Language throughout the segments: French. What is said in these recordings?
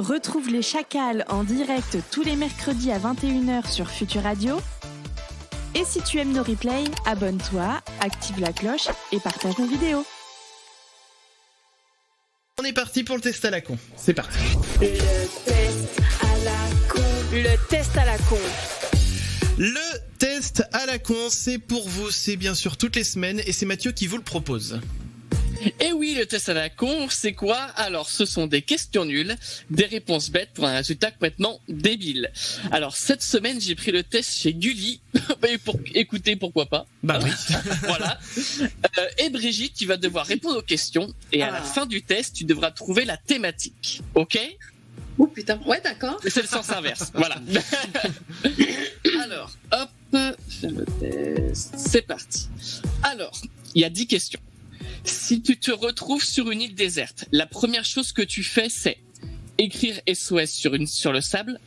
Retrouve les Chacals en direct tous les mercredis à 21h sur Futur Radio. Et si tu aimes nos replays, abonne-toi, active la cloche et partage nos vidéos. On est parti pour le test à la con. C'est parti. Le test à la con. Le test à la con. Le test à la con, c'est pour vous, c'est bien sûr toutes les semaines et c'est Mathieu qui vous le propose. Et oui, le test à la con, c'est quoi? Alors, ce sont des questions nulles, des réponses bêtes pour un résultat complètement débile. Alors, cette semaine, j'ai pris le test chez Gulli, pour écouter, pourquoi pas. Bah oui. Voilà. Et Brigitte, tu vas devoir répondre aux questions, et à la fin du test, tu devras trouver la thématique. Ok? Oh putain, ouais d'accord. Mais c'est le sens inverse, voilà. Alors, hop, faire le test, c'est parti. Alors, il y a 10 questions. Si tu te retrouves sur une île déserte, la première chose que tu fais, c'est écrire SOS sur le sable,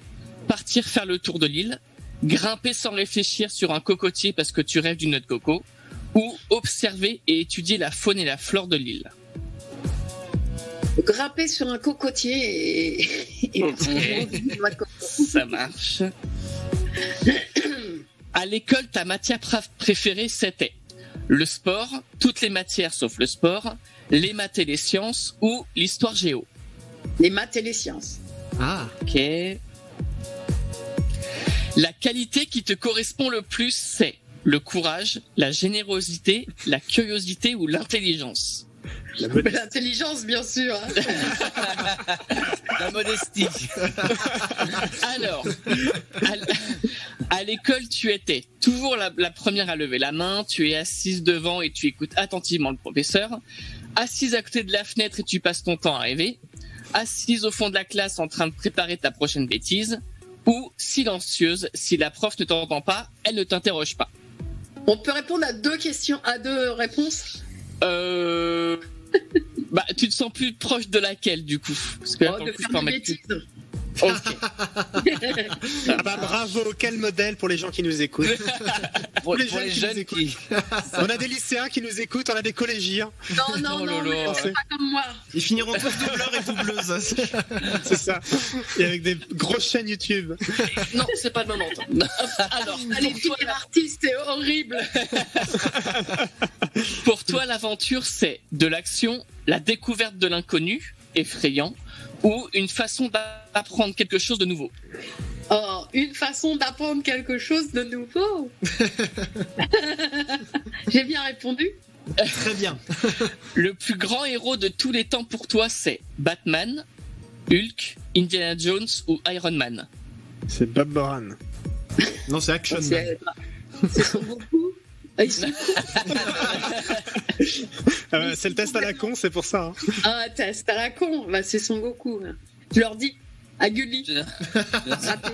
partir faire le tour de l'île, grimper sans réfléchir sur un cocotier parce que tu rêves d'une noix de coco, ou observer et étudier la faune et la flore de l'île. Grimper sur un cocotier et... Ok. Ça marche. À l'école, ta matière préférée, c'était le sport, toutes les matières sauf le sport, les maths et les sciences ou l'histoire géo. Les maths et les sciences. Ah. Ok. La qualité qui te correspond le plus, c'est le courage, la générosité, la curiosité ou l'intelligence. L'intelligence, bien sûr. La modestie. Alors, à l'école, tu étais toujours la première à lever la main, tu es assise devant et tu écoutes attentivement le professeur, assise à côté de la fenêtre et tu passes ton temps à rêver, assise au fond de la classe en train de préparer ta prochaine bêtise, ou silencieuse, si la prof ne t'entend pas, elle ne t'interroge pas. On peut répondre à deux réponses. Bah, tu te sens plus proche de laquelle, du coup? Parce que là, de coup, faire je peux en des mettre plus. bêtises. Ok. Ah bah bravo, quel modèle pour les gens qui nous écoutent. Pour les les jeunes jeunes qui... On a des lycéens qui nous écoutent, on a des collégiens. Non, Oh là là. mais c'est pas comme moi. Ils finiront tous doubleurs et doubleuses. C'est ça. Et avec des grosses chaînes YouTube. Non, c'est pas le moment. Alors, Les pour toi, filles artistes, c'est horrible. pour toi, l'aventure, c'est de l'action, la découverte de l'inconnu, effrayant, ou une façon d'apprendre quelque chose de nouveau. Oh, une façon d'apprendre quelque chose de nouveau. J'ai bien répondu. Très bien. Le plus grand héros de tous les temps pour toi, c'est Batman, Hulk, Indiana Jones ou Iron Man. C'est Bob Moran. Non, c'est Action Man. C'est Son Goku. C'est le test à la con, c'est pour ça. Hein. Ah, test à la con. Bah, c'est Son Goku. Je leur dis à Gulli. Raté.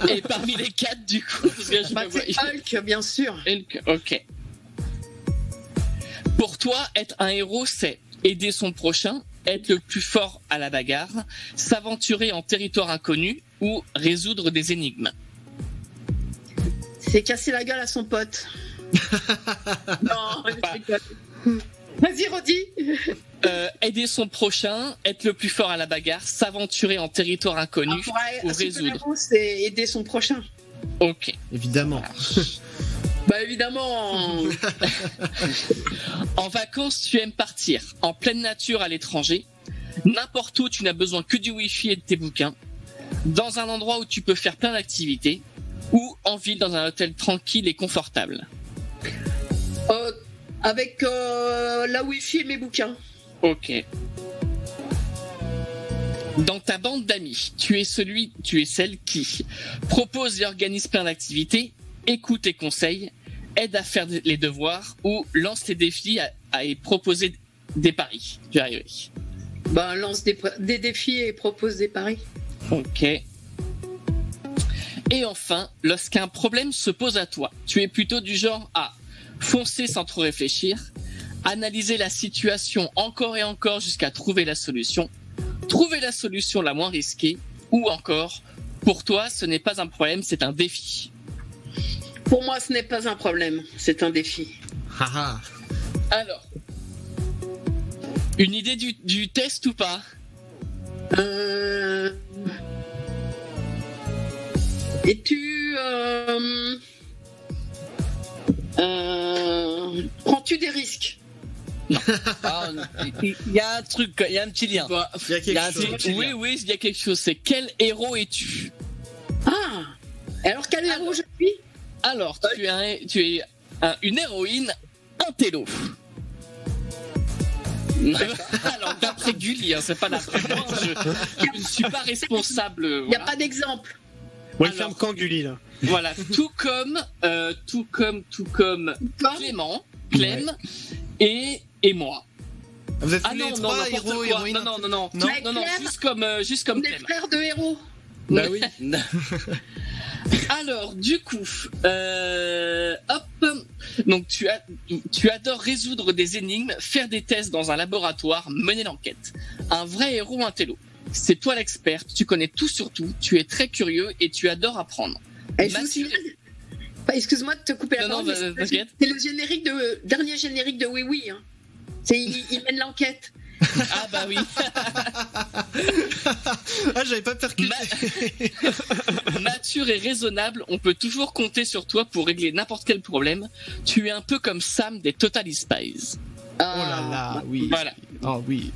Et parmi les 4, du coup, parce que je Bah, me vois- c'est Hulk, bien sûr. Hulk, ok. Pour toi, être un héros, c'est aider son prochain, être le plus fort à la bagarre, s'aventurer en territoire inconnu ou résoudre des énigmes. C'est casser la gueule à son pote. Non, je rigole. Vas-y, redis. Aider son prochain, être le plus fort à la bagarre, s'aventurer en territoire inconnu ou résoudre. C'est aider son prochain. Ok. Évidemment. Bah évidemment. En vacances, tu aimes partir en pleine nature à l'étranger, n'importe où tu n'as besoin que du wifi et de tes bouquins, dans un endroit où tu peux faire plein d'activités, ou en ville dans un hôtel tranquille et confortable. Avec la wifi et mes bouquins. Ok. Dans ta bande d'amis, tu es celle qui propose et organise plein d'activités, écoute et conseille, aide à faire les devoirs ou lance les défis à proposer des paris. Tu vas arriver. Ben, lance des défis et propose des paris. Ok. Et enfin, lorsqu'un problème se pose à toi, tu es plutôt du genre à foncer sans trop réfléchir, analyser la situation encore et encore jusqu'à trouver la solution la moins risquée, ou encore, pour toi, ce n'est pas un problème, c'est un défi. Pour moi, ce n'est pas un problème, c'est un défi. Alors, une idée du test ou pas? Et tu prends-tu des risques? Ah, il y a un truc, il y a un petit lien. Bah, Il y a quelque chose. oui, il y a quelque chose. C'est quel héros es-tu? Ah. Et alors quel héros je suis? Alors, tu es une héroïne intello. Alors, d'après Gulli, hein, c'est pas d'après moi. Je ne suis pas responsable. Il n'y a pas d'exemple. Ouais, Alors- ferme quand Gulli là. Voilà, tout comme Clem et moi. Vous êtes Ah tous non, les non, trois n'importe héros, quoi. héroïnes. Non, Non, Clem, juste comme On est Clem. frères de héros. Bah oui. Alors, du coup, hop. Donc, tu adores résoudre des énigmes, faire des tests dans un laboratoire, mener l'enquête. Un vrai héros intello. C'est toi l'experte, tu connais tout sur tout, tu es très curieux et tu adores apprendre. Et je Mathieu- vous signale. Excuse-moi de te couper la Non, parole. non, mais t'inquiète. c'est le dernier générique de Oui Oui. Hein. Il mène l'enquête. Ah bah oui. Ah, j'avais pas percuté. Mature et raisonnable, on peut toujours compter sur toi pour régler n'importe quel problème. Tu es un peu comme Sam des Totally Spies. Oh là là, oui. Voilà. Oh oui.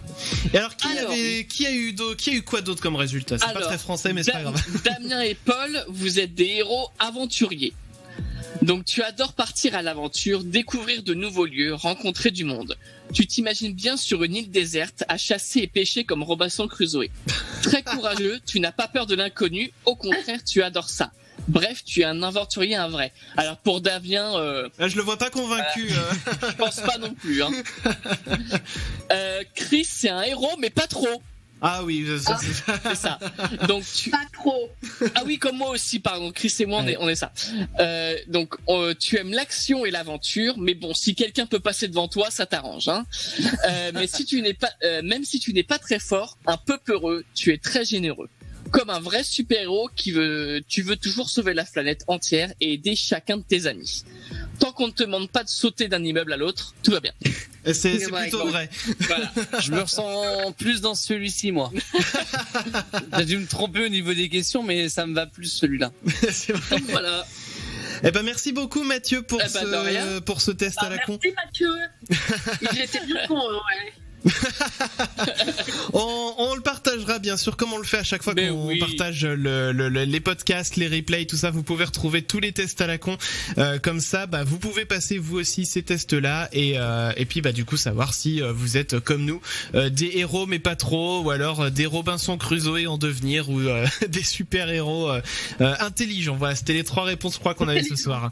Et alors, Alors, qui a eu quoi d'autre comme résultat? C'est pas Alors, très français, mais c'est pas grave. Damien et Paul, vous êtes des héros aventuriers. Donc tu adores partir à l'aventure, découvrir de nouveaux lieux, rencontrer du monde. Tu t'imagines bien sur une île déserte à chasser et pêcher comme Robinson Crusoe. Très courageux, tu n'as pas peur de l'inconnu, au contraire tu adores ça. Bref, tu es un aventurier, un vrai. Alors pour Damien, Ah, je le vois pas convaincu. je pense pas non plus. Hein. Chris, c'est un héros, mais pas trop. Ah oui, C'est ça. Donc tu... Pas trop. Ah oui, comme moi aussi, pardon. Chris et moi, on est ça. Donc, tu aimes l'action et l'aventure, mais bon, si quelqu'un peut passer devant toi, ça t'arrange. Hein. Mais si tu n'es pas, même si tu n'es pas très fort, un peu peureux, tu es très généreux. Comme un vrai super-héros tu veux toujours sauver la planète entière et aider chacun de tes amis. Tant qu'on ne te demande pas de sauter d'un immeuble à l'autre, tout va bien. c'est Ouais, plutôt ouais. vrai. Voilà. Je me ressens plus dans celui-ci, moi. J'ai dû me tromper au niveau des questions, mais ça me va plus celui-là. C'est vrai. Donc voilà. Eh ben, merci beaucoup, Mathieu, pour, Eh ben, de rien. pour ce test à la con. Merci Mathieu. Il était bien con. Ouais. On le partagera bien sûr comme on le fait à chaque fois Mais qu'on oui. partage les podcasts, les replays, tout ça. Vous pouvez retrouver tous les tests à la con. Comme ça, bah, vous pouvez passer vous aussi ces tests-là et puis bah du coup savoir si vous êtes comme nous des héros mais pas trop, ou alors des Robinson Crusoe en devenir, ou des super héros intelligents. Voilà, c'était les 3 réponses je crois qu'on avait ce soir.